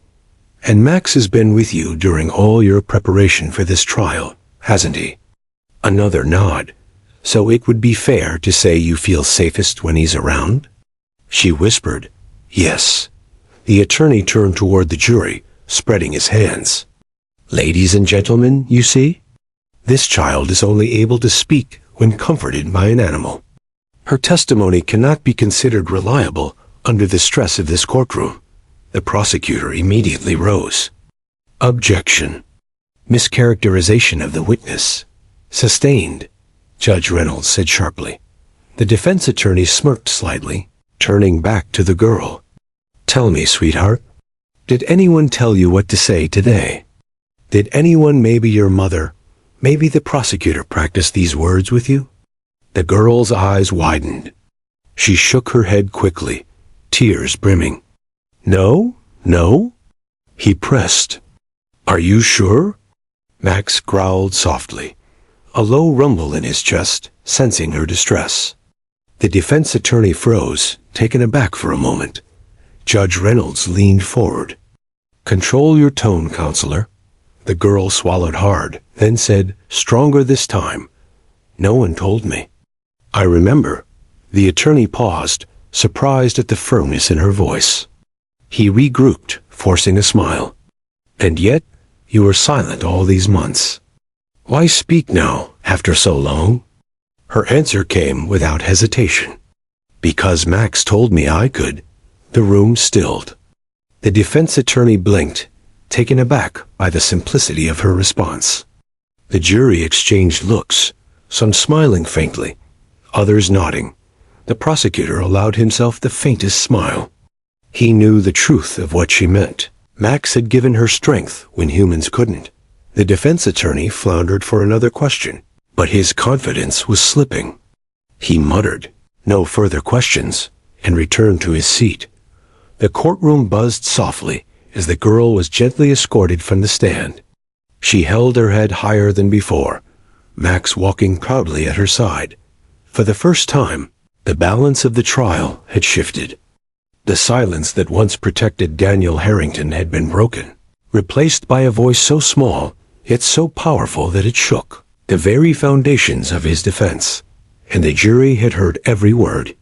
"And Max has been with you during all your preparation for this trial, hasn't he?" Another nod. "So it would be fair to say you feel safest when he's around?" She whispered, "Yes." The attorney turned toward the jury, spreading his hands. "Ladies and gentlemen, you see? This child is only able to speak when comforted by an animal. Her testimony cannot be considered reliable under the stress of this courtroom." The prosecutor immediately rose. "Objection. Mischaracterization of the witness. Sustained," Judge Reynolds said sharply. The defense attorney smirked slightly, turning back to the girl. "Tell me, sweetheart, did anyone tell you what to say today? Did anyone, maybe your mother, maybe the prosecutor, practice these words with you?" The girl's eyes widened. She shook her head quickly, tears brimming. "No, no?" He pressed. "Are you sure?" Max growled softly, a low rumble in his chest, sensing her distress. The defense attorney froze, taken aback for a moment. Judge Reynolds leaned forward. "Control your tone, counselor." The girl swallowed hard, then said, stronger this time, "No one told me." "I remember." The attorney paused, surprised at the firmness in her voice. He regrouped, forcing a smile. "And yet, you were silent all these months. Why speak now, after so long?" Her answer came without hesitation. "Because Max told me I could." The room stilled. The defense attorney blinked, taken aback by the simplicity of her response. The jury exchanged looks, some smiling faintly, others nodding. The prosecutor allowed himself the faintest smile. He knew the truth of what she meant. Max had given her strength when humans couldn't. The defense attorney floundered for another question, but his confidence was slipping. He muttered, "No further questions," and returned to his seat. The courtroom buzzed softly as the girl was gently escorted from the stand. She held her head higher than before, Max walking proudly at her side. For the first time, the balance of the trial had shifted. The silence that once protected Daniel Harrington had been broken, replaced by a voice so small, yet so powerful that it shook the very foundations of his defense, and the jury had heard every word.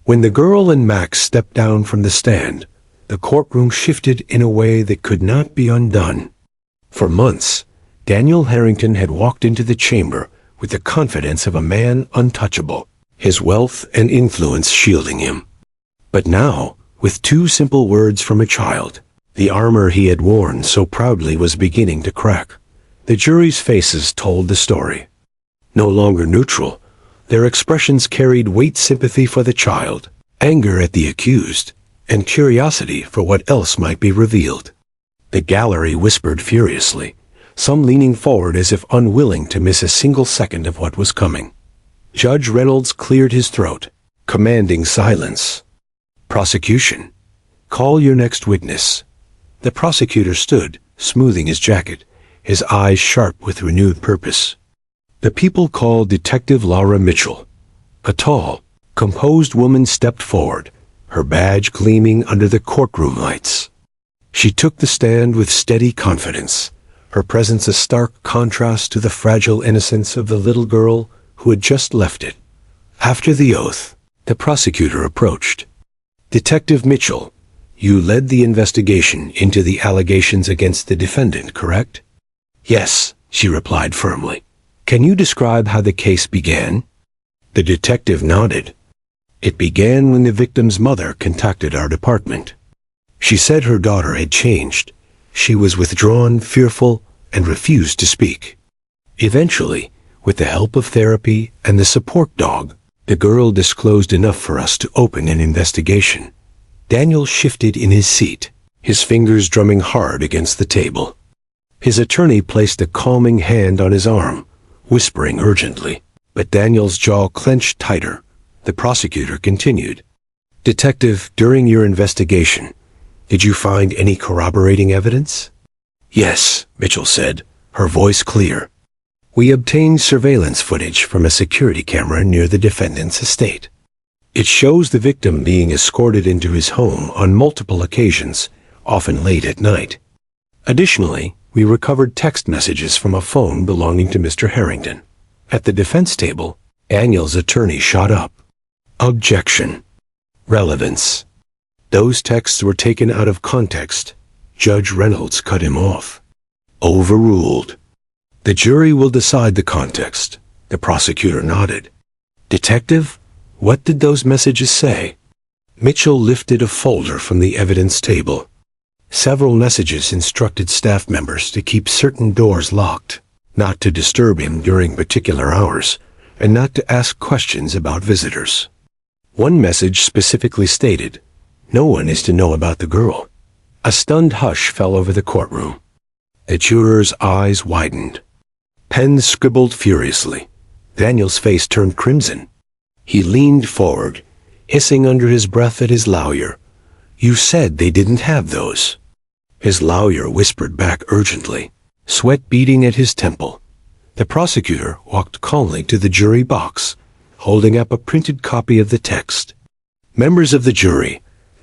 When the girl and Max stepped down from the stand, the courtroom shifted in a way that could not be undone. For months, Daniel Harrington had walked into the chamber with the confidence of a man untouchable, his wealth and influence shielding him. But now, with two simple words from a child, the armor he had worn so proudly was beginning to crack. The jury's faces told the story. No longer neutral, their expressions carried weight: sympathy for the child, anger at the accused, and curiosity for what else might be revealed. The gallery whispered furiously, some leaning forward as if unwilling to miss a single second of what was coming. Judge Reynolds cleared his throat, commanding silence. "Prosecution, call your next witness." The prosecutor stood, smoothing his jacket, his eyes sharp with renewed purpose. The people called Detective Laura Mitchell. A tall, composed woman stepped forward, her badge gleaming under the courtroom lights. She took the stand with steady confidence, her presence a stark contrast to the fragile innocence of the little girl who had just left it. After the oath, the prosecutor approached. "Detective Mitchell, you led the investigation into the allegations against the defendant, correct?" "Yes," she replied firmly. "Can you describe how the case began?" The detective nodded. "It began when the victim's mother contacted our department. She said her daughter had changed. She was withdrawn, fearful, and refused to speak. Eventually, with the help of therapy and the support dog, the girl disclosed enough for us to open an investigation." Daniel shifted in his seat, his fingers drumming hard against the table. His attorney placed a calming hand on his arm, whispering urgently, but Daniel's jaw clenched tighter. The prosecutor continued. "Detective, during your investigation, did you find any corroborating evidence?" "Yes," Mitchell said, her voice clear. "We obtained surveillance footage from a security camera near the defendant's estate. It shows the victim being escorted into his home on multiple occasions, often late at night. Additionally, we recovered text messages from a phone belonging to Mr. Harrington." At the defense table, Daniel's attorney shot up. "Objection. Relevance." "Those texts were taken out of context." Judge Reynolds cut him off. "Overruled. The jury will decide the context." The prosecutor nodded. "Detective, what did those messages say?" Mitchell lifted a folder from the evidence table. Several messages instructed staff members to keep certain doors locked, not to disturb him during particular hours, and not to ask questions about visitors. One message specifically stated, "No one is to know about the girl." A stunned hush fell over the courtroom. The jurors' eyes widened. Pens scribbled furiously. Daniel's face turned crimson. He leaned forward, hissing under his breath at his lawyer. "You said they didn't have those." His lawyer whispered back urgently, sweat beading at his temple. The prosecutor walked calmly to the jury box, holding up a printed copy of the text. "Members of the jury,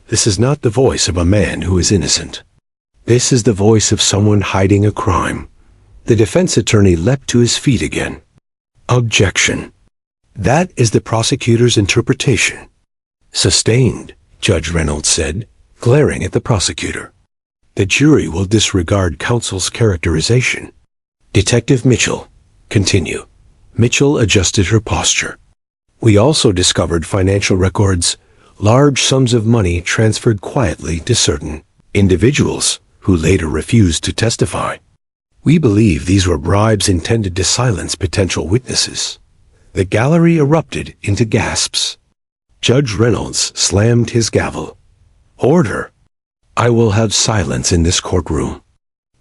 this is not the voice of a man who is innocent. This is the voice of someone hiding a crime." The defense attorney leapt to his feet again. "Objection. That is the prosecutor's interpretation." "Sustained," Judge Reynolds said, glaring at the prosecutor. "The jury will disregard counsel's characterization." "Detective Mitchell, continue." Mitchell adjusted her posture. "We also discovered financial records, large sums of money transferred quietly to certain individuals who later refused to testify. We believe these were bribes intended to silence potential witnesses. The gallery erupted into gasps. Judge Reynolds slammed his gavel. Order! I will have silence in this courtroom.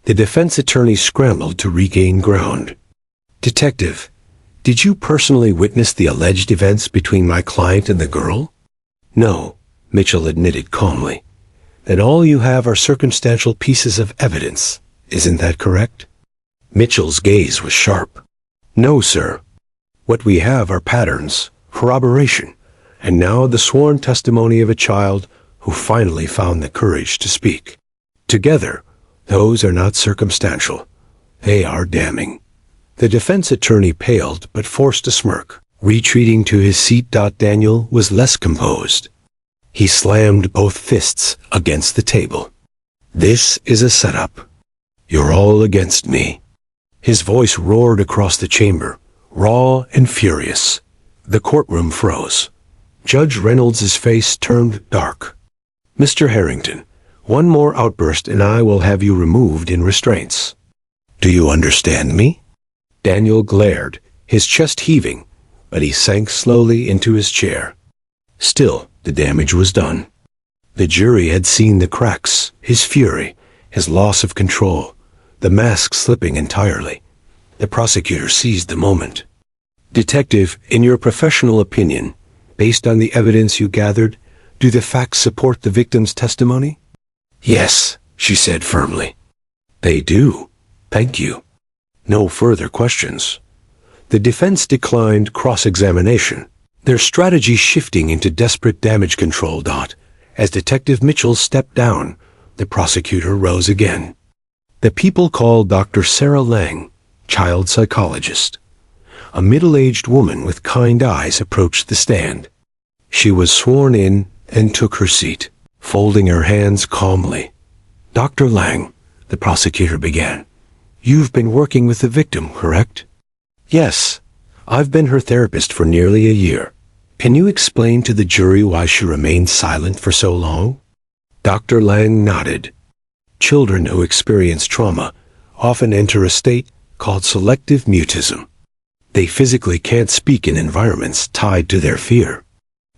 The defense attorney scrambled to regain ground. Detective, did you personally witness the alleged events between my client and the girl? No, Mitchell admitted calmly. Then all you have are circumstantial pieces of evidence. Isn't that correct? Mitchell's gaze was sharp. No, sir. What we have are patterns, corroboration, and now the sworn testimony of a child who finally found the courage to speak. Together, those are not circumstantial. They are damning. The defense attorney paled but forced a smirk. Retreating to his seat, Daniel was less composed. He slammed both fists against the table. This is a setup. You're all against me. His voice roared across the chamber, raw and furious. The courtroom froze. Judge Reynolds' face turned dark. Mr. Harrington, one more outburst and I will have you removed in restraints. Do you understand me? Daniel glared, his chest heaving, but he sank slowly into his chair. Still, the damage was done. The jury had seen the cracks, his fury, his loss of control, the mask slipping entirely. The prosecutor seized the moment. Detective, in your professional opinion, based on the evidence you gathered, do the facts support the victim's testimony? Yes, she said firmly. They do. Thank you. No further questions. The defense declined cross-examination, their strategy shifting into desperate damage control. As Detective Mitchell stepped down, the prosecutor rose again. The people called Dr. Sarah Lang, child psychologist. A middle-aged woman with kind eyes approached the stand. She was sworn in and took her seat, folding her hands calmly. Dr. Lang, the prosecutor began, you've been working with the victim, correct? Yes, I've been her therapist for nearly a year. Can you explain to the jury why she remained silent for so long? Dr. Lang nodded. Children who experience trauma often enter a state called selective mutism. They physically can't speak in environments tied to their fear.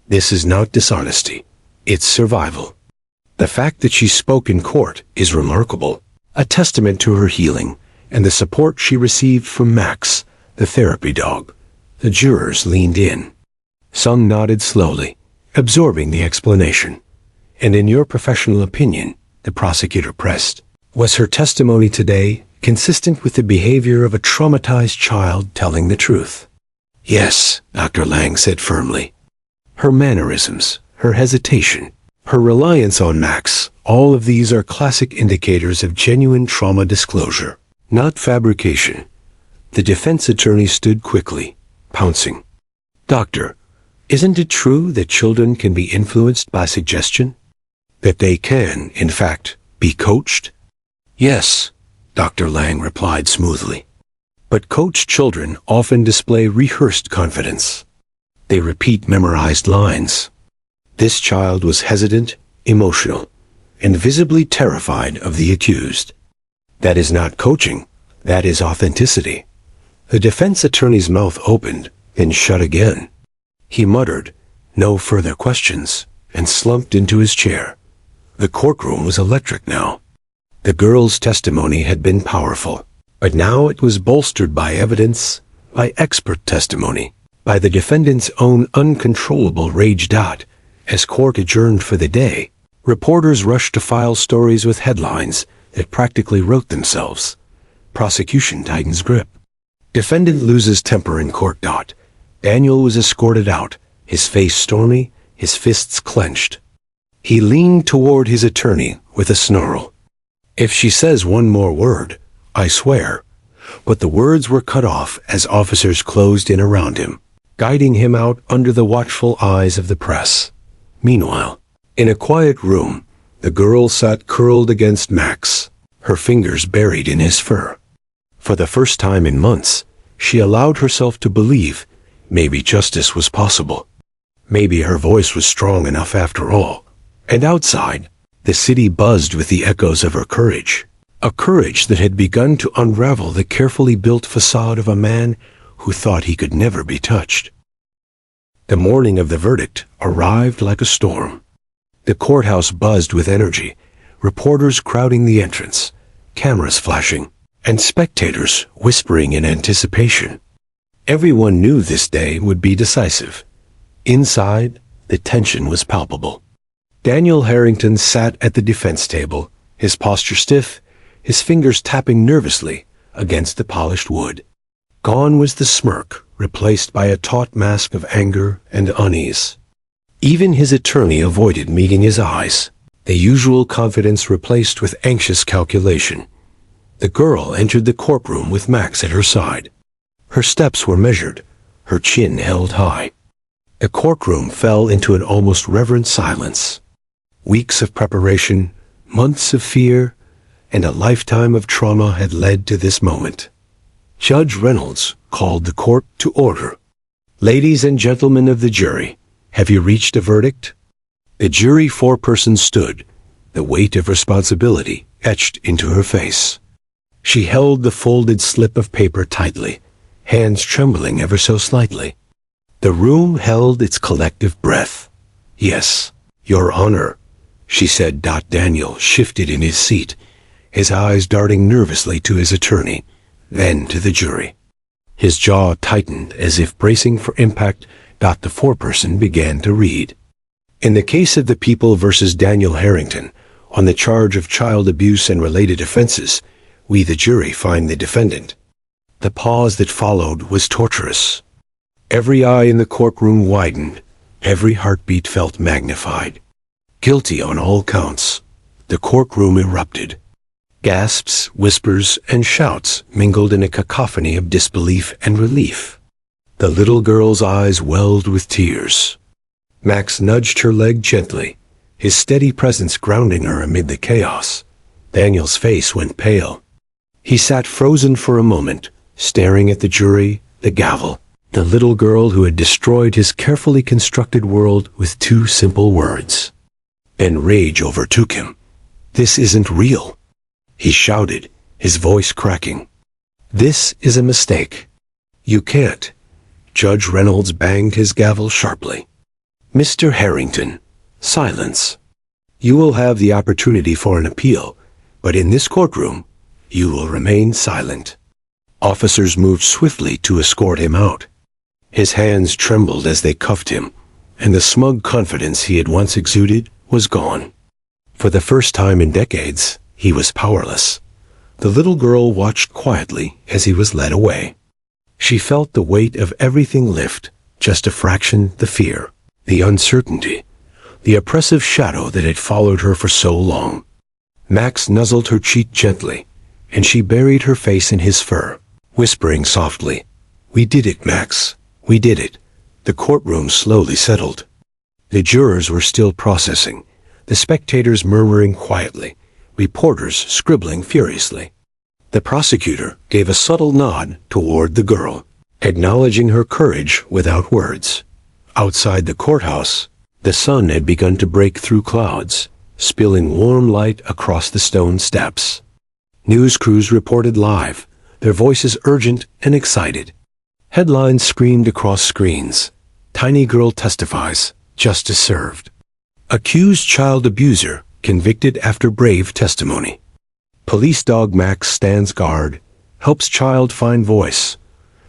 This is not dishonesty. It's survival. The fact that she spoke in court is remarkable, a testament to her healing and the support she received from Max, the therapy dog. The jurors leaned in. Some nodded slowly, absorbing the explanation. And in your professional opinion, the prosecutor pressed, was her testimony today consistent with the behavior of a traumatized child telling the truth? Yes, Dr. Lang said firmly. Her mannerisms, her hesitation, her reliance on Max, all of these are classic indicators of genuine trauma disclosure, not fabrication. The defense attorney stood quickly, pouncing. Doctor, isn't it true that children can be influenced by suggestion? That they can, in fact, be coached? Yes, Dr. Lang replied smoothly. But coached children often display rehearsed confidence. They repeat memorized lines. This child was hesitant, emotional, and visibly terrified of the accused. That is not coaching, that is authenticity. The defense attorney's mouth opened, then shut again. He muttered, no further questions, and slumped into his chair. The courtroom was electric now. The girl's testimony had been powerful, but now it was bolstered by evidence, by expert testimony, by the defendant's own uncontrollable rage. As court adjourned for the day, reporters rushed to file stories with headlines that practically wrote themselves. Prosecution tightens grip. Defendant loses temper in court. Daniel was escorted out, his face stormy, his fists clenched. He leaned toward his attorney with a snarl. If she says one more word, I swear. But the words were cut off as officers closed in around him, guiding him out under the watchful eyes of the press. Meanwhile, in a quiet room, the girl sat curled against Max, her fingers buried in his fur. For the first time in months, she allowed herself to believe maybe justice was possible. Maybe her voice was strong enough after all. And outside, the city buzzed with the echoes of her courage. a courage that had begun to unravel the carefully built facade of a man who thought he could never be touched. The morning of the verdict arrived like a storm. The courthouse buzzed with energy, reporters crowding the entrance, cameras flashing, and spectators whispering in anticipation. Everyone knew this day would be decisive. Inside, the tension was palpable. Daniel Harrington sat at the defense table, his posture stiff, his fingers tapping nervously against the polished wood. Gone was the smirk, replaced by a taut mask of anger and unease. Even his attorney avoided meeting his eyes, the usual confidence replaced with anxious calculation. The girl entered the courtroom with Max at her side. Her steps were measured, her chin held high. The courtroom fell into an almost reverent silence. Weeks of preparation, months of fear, and a lifetime of trauma had led to this moment. Judge Reynolds called the court to order. "Ladies and gentlemen of the jury, have you reached a verdict?" The jury foreperson stood, the weight of responsibility etched into her face. She held the folded slip of paper tightly, hands trembling ever so slightly. The room held its collective breath. "Yes, Your Honor," she said. Daniel shifted in his seat, his eyes darting nervously to his attorney, then to the jury. His jaw tightened as if bracing for impact. The foreperson began to read. "In the case of the People versus Daniel Harrington, on the charge of child abuse and related offenses, we the jury find the defendant." The pause that followed was torturous. Every eye in the courtroom widened, every heartbeat felt magnified. Guilty on all counts. The courtroom erupted. Gasps, whispers, and shouts mingled in a cacophony of disbelief and relief. The little girl's eyes welled with tears. Max nudged her leg gently, his steady presence grounding her amid the chaos. Daniel's face went pale. He sat frozen for a moment, staring at the jury, the gavel, the little girl who had destroyed his carefully constructed world with two simple words. Then rage overtook him. "This isn't real," he shouted, his voice cracking. "This is a mistake. You can't." Judge Reynolds banged his gavel sharply. "Mr. Harrington, silence. You will have the opportunity for an appeal, but in this courtroom, you will remain silent." Officers moved swiftly to escort him out. His hands trembled as they cuffed him, and the smug confidence he had once exuded was gone. For the first time in decades, he was powerless. The little girl watched quietly as he was led away. She felt the weight of everything lift, just a fraction, the fear, the uncertainty, the oppressive shadow that had followed her for so long. Max nuzzled her cheek gently, and she buried her face in his fur, whispering softly, "We did it, Max. We did it." The courtroom slowly settled. The jurors were still processing, the spectators murmuring quietly, reporters scribbling furiously. The prosecutor gave a subtle nod toward the girl, acknowledging her courage without words. Outside the courthouse, the sun had begun to break through clouds, spilling warm light across the stone steps. News crews reported live, their voices urgent and excited. Headlines screamed across screens. "Tiny girl testifies, justice served." "Accused child abuser convicted after brave testimony." "Police dog Max stands guard, helps child find voice."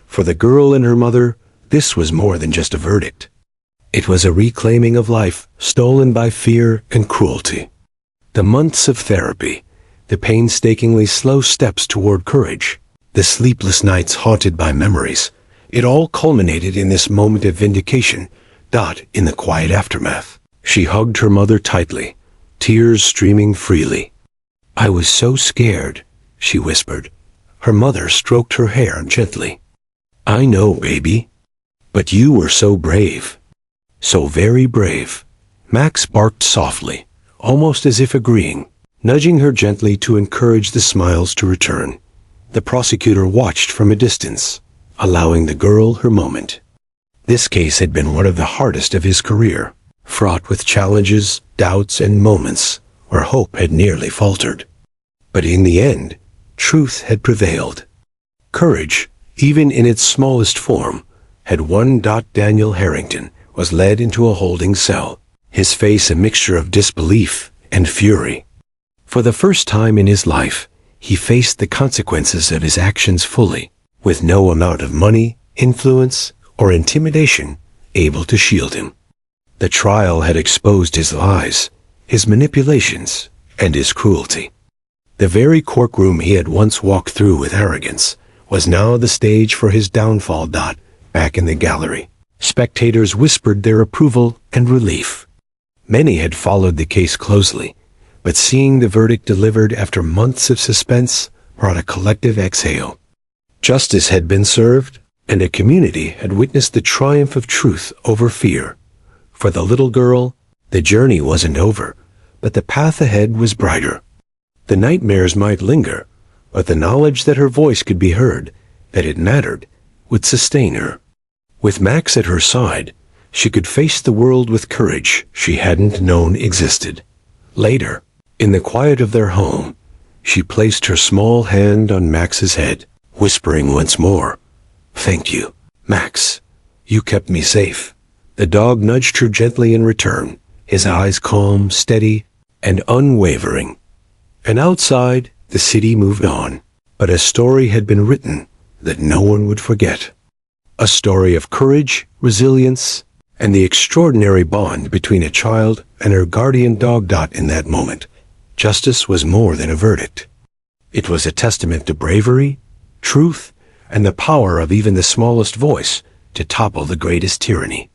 For the girl and her mother, this was more than just a verdict. It was a reclaiming of life stolen by fear and cruelty. The months of therapy, the painstakingly slow steps toward courage, the sleepless nights haunted by memories, it all culminated in this moment of vindication. In the quiet aftermath, she hugged her mother tightly, tears streaming freely. "I was so scared," she whispered. Her mother stroked her hair gently. "I know, baby. But you were so brave. So very brave." Max barked softly, almost as if agreeing, nudging her gently to encourage the smiles to return. The prosecutor watched from a distance, allowing the girl her moment. This case had been one of the hardest of his career, fraught with challenges, doubts, and moments where hope had nearly faltered. But in the end, truth had prevailed. Courage, even in its smallest form, had won. Daniel Harrington was led into a holding cell, his face a mixture of disbelief and fury. For the first time in his life, he faced the consequences of his actions fully, with no amount of money, influence, or intimidation able to shield him. The trial had exposed his lies, his manipulations, and his cruelty. The very courtroom he had once walked through with arrogance was now the stage for his downfall. Back in the gallery, spectators whispered their approval and relief. Many had followed the case closely, but seeing the verdict delivered after months of suspense brought a collective exhale. Justice had been served, and a community had witnessed the triumph of truth over fear. For the little girl, the journey wasn't over, but the path ahead was brighter. The nightmares might linger, but the knowledge that her voice could be heard, that it mattered, would sustain her. With Max at her side, she could face the world with courage she hadn't known existed. Later, in the quiet of their home, she placed her small hand on Max's head, whispering once more, "Thank you, Max. You kept me safe." The dog nudged her gently in return, his eyes calm, steady, and unwavering. And outside, the city moved on, but a story had been written that no one would forget. A story of courage, resilience, and the extraordinary bond between a child and her guardian dog. In that moment, justice was more than a verdict. It was a testament to bravery, truth, and the power of even the smallest voice to topple the greatest tyranny.